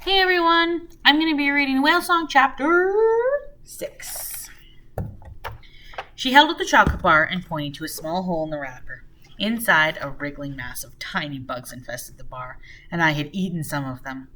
Hey everyone, I'm going to be reading Whale Song Chapter 6. She held up the chocolate bar and pointed to a small hole in the wrapper. Inside, a wriggling mass of tiny bugs infested the bar, and I had eaten some of them.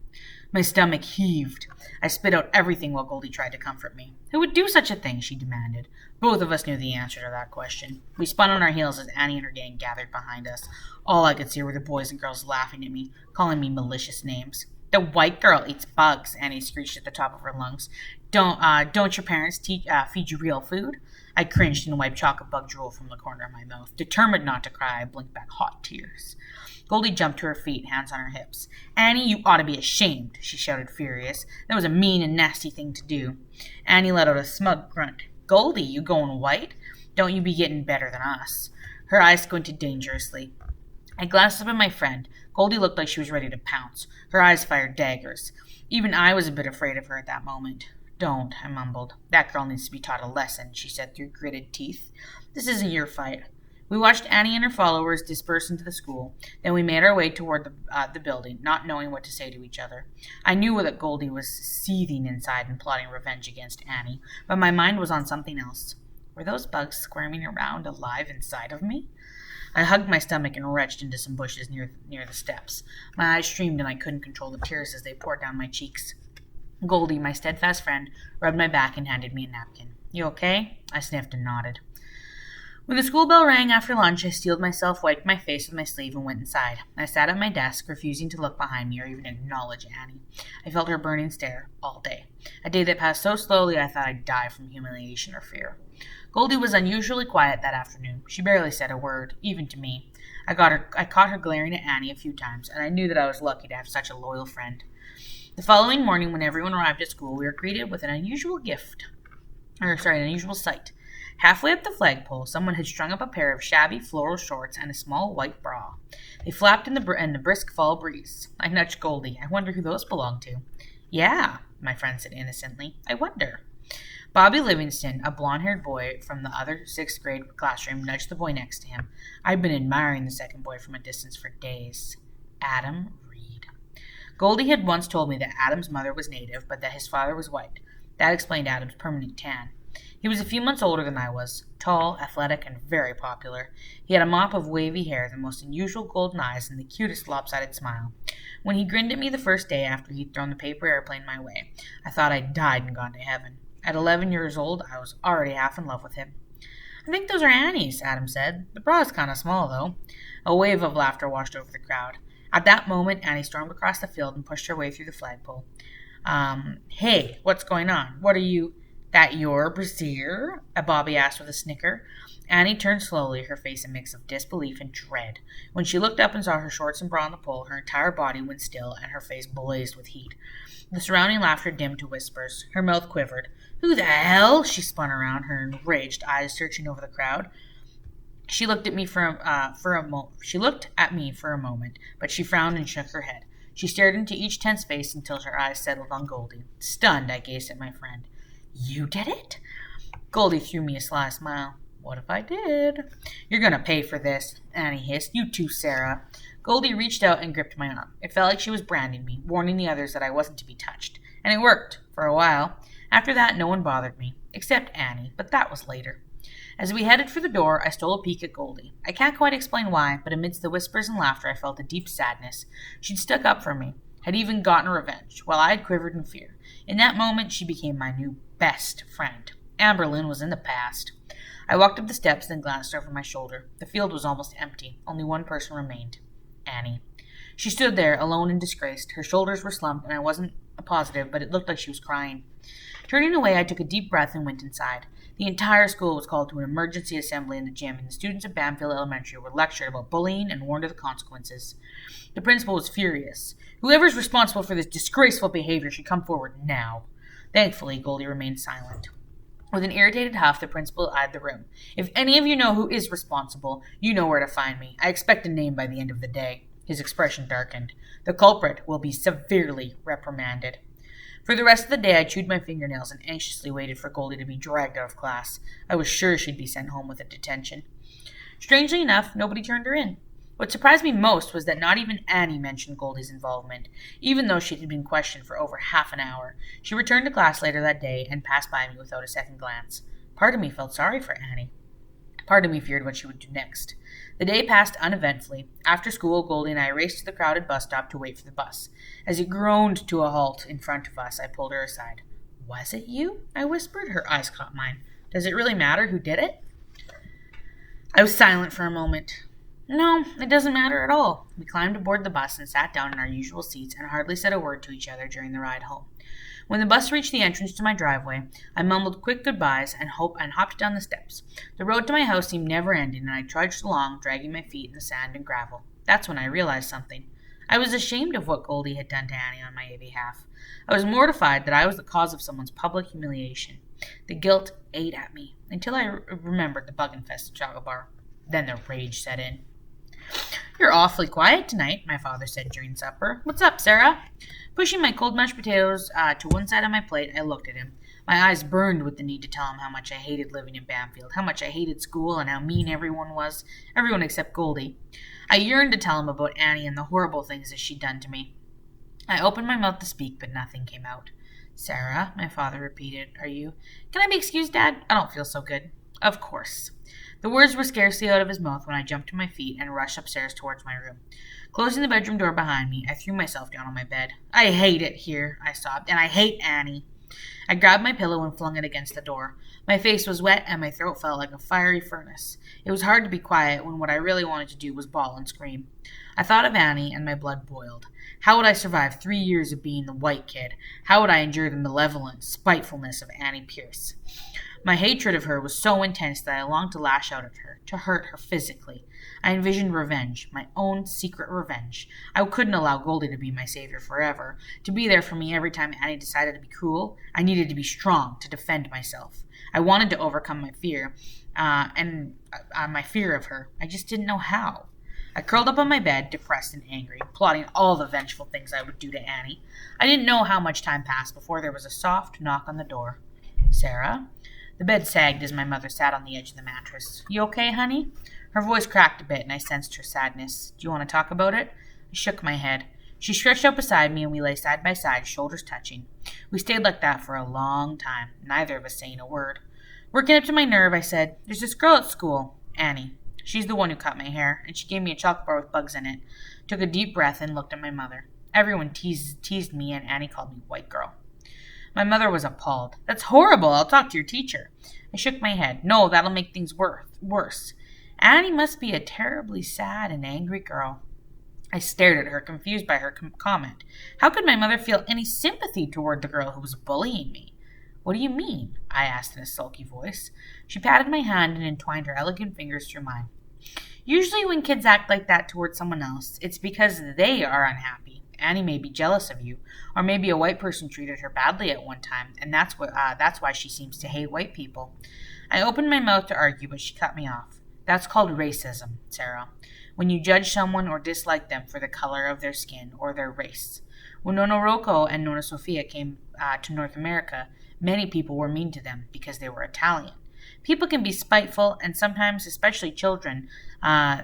My stomach heaved. I spit out everything while Goldie tried to comfort me. Who would do such a thing? She demanded. Both of us knew the answer to that question. We spun on our heels as Annie and her gang gathered behind us. All I could see were the boys and girls laughing at me, calling me malicious names. The white girl eats bugs, Annie screeched at the top of her lungs. Don't your parents feed you real food? I cringed and wiped chocolate bug drool from the corner of my mouth. Determined not to cry, I blinked back hot tears. Goldie jumped to her feet, hands on her hips. Annie, you ought to be ashamed, she shouted, furious. That was a mean and nasty thing to do. Annie let out a smug grunt. Goldie, you going white? Don't you be getting better than us. Her eyes squinted dangerously. I glanced up at my friend. Goldie looked like she was ready to pounce. Her eyes fired daggers. Even I was a bit afraid of her at that moment. Don't, I mumbled. That girl needs to be taught a lesson, she said through gritted teeth. This isn't your fight. We watched Annie and her followers disperse into the school. Then we made our way toward the building, not knowing what to say to each other. I knew that Goldie was seething inside and plotting revenge against Annie, but my mind was on something else. Were those bugs squirming around alive inside of me? I hugged my stomach and retched into some bushes near the steps. My eyes streamed and I couldn't control the tears as they poured down my cheeks. Goldie, my steadfast friend, rubbed my back and handed me a napkin. You okay? I sniffed and nodded. When the school bell rang after lunch, I steeled myself, wiped my face with my sleeve, and went inside. I sat at my desk, refusing to look behind me or even acknowledge Annie. I felt her burning stare all day. A day that passed so slowly I thought I'd die from humiliation or fear. Goldie was unusually quiet that afternoon. She barely said a word, even to me. I caught her glaring at Annie a few times, and I knew that I was lucky to have such a loyal friend. The following morning, when everyone arrived at school, we were greeted with an unusual sight. Halfway up the flagpole, someone had strung up a pair of shabby floral shorts and a small white bra. They flapped in the brisk fall breeze. I nudged Goldie. I wonder who those belonged to. Yeah, my friend said innocently. I wonder. Bobby Livingston, a blond-haired boy from the other sixth-grade classroom, nudged the boy next to him. I'd been admiring the second boy from a distance for days. Adam Reed. Goldie had once told me that Adam's mother was native, but that his father was white. That explained Adam's permanent tan. He was a few months older than I was, tall, athletic, and very popular. He had a mop of wavy hair, the most unusual golden eyes, and the cutest lopsided smile. When he grinned at me the first day after he'd thrown the paper airplane my way, I thought I'd died and gone to heaven. At 11 years old, I was already half in love with him. I think those are Annie's, Adam said. The bra is kind of small, though. A wave of laughter washed over the crowd. At that moment, Annie stormed across the field and pushed her way through the flagpole. Hey, what's going on? What are you... That your brassiere? Bobby asked with a snicker. Annie turned slowly, her face a mix of disbelief and dread. When she looked up and saw her shorts and bra on the pole, her entire body went still and her face blazed with heat. The surrounding laughter dimmed to whispers. Her mouth quivered. Who the hell? She spun around, her enraged eyes searching over the crowd. She looked at me for a moment, but she frowned and shook her head. She stared into each tense face until her eyes settled on Goldie. Stunned, I gazed at my friend. You did it? Goldie threw me a sly smile. What if I did? You're going to pay for this, Annie hissed. You too, Sarah. Goldie reached out and gripped my arm. It felt like she was branding me, warning the others that I wasn't to be touched. And it worked, for a while. After that, no one bothered me, except Annie, but that was later. As we headed for the door, I stole a peek at Goldie. I can't quite explain why, but amidst the whispers and laughter, I felt a deep sadness. She'd stuck up for me, had even gotten revenge, while I had quivered in fear. In that moment, she became my new best friend. Amberlynn was in the past. I walked up the steps, then glanced over my shoulder. The field was almost empty. Only one person remained. Annie. She stood there, alone and disgraced. Her shoulders were slumped, and I wasn't positive, but it looked like she was crying. Turning away, I took a deep breath and went inside. The entire school was called to an emergency assembly in the gym, and the students of Bamfield Elementary were lectured about bullying and warned of the consequences. The principal was furious. Whoever's responsible for this disgraceful behavior should come forward now. Thankfully, Goldie remained silent. With an irritated huff, the principal eyed the room. If any of you know who is responsible, you know where to find me. I expect a name by the end of the day. His expression darkened. The culprit will be severely reprimanded. For the rest of the day, I chewed my fingernails and anxiously waited for Goldie to be dragged out of class. I was sure she'd be sent home with a detention. Strangely enough, nobody turned her in. What surprised me most was that not even Annie mentioned Goldie's involvement, even though she had been questioned for over half an hour. She returned to class later that day and passed by me without a second glance. Part of me felt sorry for Annie. Part of me feared what she would do next. The day passed uneventfully. After school, Goldie and I raced to the crowded bus stop to wait for the bus. As it groaned to a halt in front of us, I pulled her aside. "Was it you?" I whispered. Her eyes caught mine. "Does it really matter who did it?" I was silent for a moment. "No, it doesn't matter at all." We climbed aboard the bus and sat down in our usual seats and hardly said a word to each other during the ride home. When the bus reached the entrance to my driveway, I mumbled quick goodbyes and hopped down the steps. The road to my house seemed never-ending, and I trudged along, dragging my feet in the sand and gravel. That's when I realized something. I was ashamed of what Goldie had done to Annie on my behalf. I was mortified that I was the cause of someone's public humiliation. The guilt ate at me, until I remembered the bug-infested chocolate bar. Then the rage set in. "You're awfully quiet tonight," my father said during supper. "What's up, Sarah?" Pushing my cold mashed potatoes to one side of my plate, I looked at him. My eyes burned with the need to tell him how much I hated living in Bamfield, how much I hated school, and how mean everyone was, everyone except Goldie. I yearned to tell him about Annie and the horrible things that she'd done to me. I opened my mouth to speak, but nothing came out. "Sarah," my father repeated, "are you—" "Can I be excused, Dad? I don't feel so good." "Of course." The words were scarcely out of his mouth when I jumped to my feet and rushed upstairs towards my room. Closing the bedroom door behind me, I threw myself down on my bed. "I hate it here," I sobbed, "and I hate Annie." I grabbed my pillow and flung it against the door. My face was wet and my throat felt like a fiery furnace. It was hard to be quiet when what I really wanted to do was bawl and scream. I thought of Annie and my blood boiled. How would I survive 3 years of being the white kid? How would I endure the malevolent spitefulness of Annie Pierce? My hatred of her was so intense that I longed to lash out at her, to hurt her physically. I envisioned revenge, my own secret revenge. I couldn't allow Goldie to be my savior forever, to be there for me every time Annie decided to be cruel. I needed to be strong, to defend myself. I wanted to overcome my fear, and my fear of her. I just didn't know how. I curled up on my bed, depressed and angry, plotting all the vengeful things I would do to Annie. I didn't know how much time passed before there was a soft knock on the door. "Sarah?" The bed sagged as my mother sat on the edge of the mattress. "You okay, honey?" Her voice cracked a bit, and I sensed her sadness. "Do you want to talk about it?" I shook my head. She stretched out beside me, and we lay side by side, shoulders touching. We stayed like that for a long time, neither of us saying a word. Working up to my nerve, I said, "There's this girl at school, Annie. She's the one who cut my hair, and she gave me a chocolate bar with bugs in it." Took a deep breath and looked at my mother. Everyone teased me, and Annie called me white girl. My mother was appalled. "That's horrible. I'll talk to your teacher." I shook my head. "No, that'll make things worse. Annie must be a terribly sad and angry girl." I stared at her, confused by her comment. How could my mother feel any sympathy toward the girl who was bullying me? "What do you mean?" I asked in a sulky voice. She patted my hand and entwined her elegant fingers through mine. "Usually when kids act like that toward someone else, it's because they are unhappy. Annie may be jealous of you, or maybe a white person treated her badly at one time, and that's why she seems to hate white people." I opened my mouth to argue, but she cut me off. "That's called racism, Sarah. When you judge someone or dislike them for the color of their skin or their race. When Nona Rocco and Nona Sofia came to North America, many people were mean to them because they were Italian. People can be spiteful, and sometimes, especially children,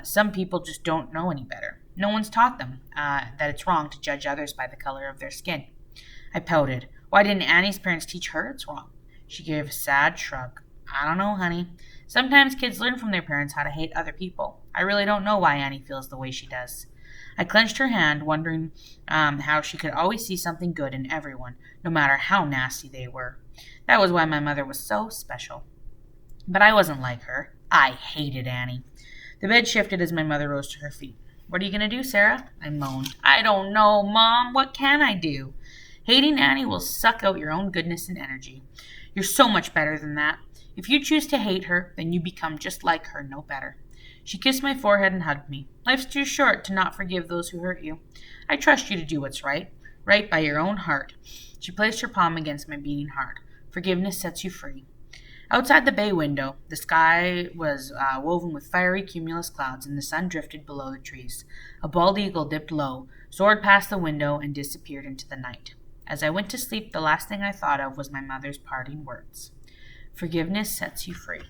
some people just don't know any better. No one's taught them that it's wrong to judge others by the color of their skin." I pouted. Why didn't Annie's parents teach her it's wrong? She gave a sad shrug. "I don't know, honey. Sometimes kids learn from their parents how to hate other people. I really don't know why Annie feels the way she does." I clenched her hand, wondering how she could always see something good in everyone, no matter how nasty they were. That was why my mother was so special. But I wasn't like her. I hated Annie. The bed shifted as my mother rose to her feet. "What are you going to do, Sarah?" I moaned. "I don't know, Mom. What can I do? Hating Annie will suck out your own goodness and energy. You're so much better than that. If you choose to hate her, then you become just like her, no better." She kissed my forehead and hugged me. "Life's too short to not forgive those who hurt you. I trust you to do what's right by your own heart." She placed her palm against my beating heart. "Forgiveness sets you free." Outside the bay window, the sky was woven with fiery cumulus clouds, and the sun drifted below the trees. A bald eagle dipped low, soared past the window, and disappeared into the night. As I went to sleep, the last thing I thought of was my mother's parting words. "Forgiveness sets you free."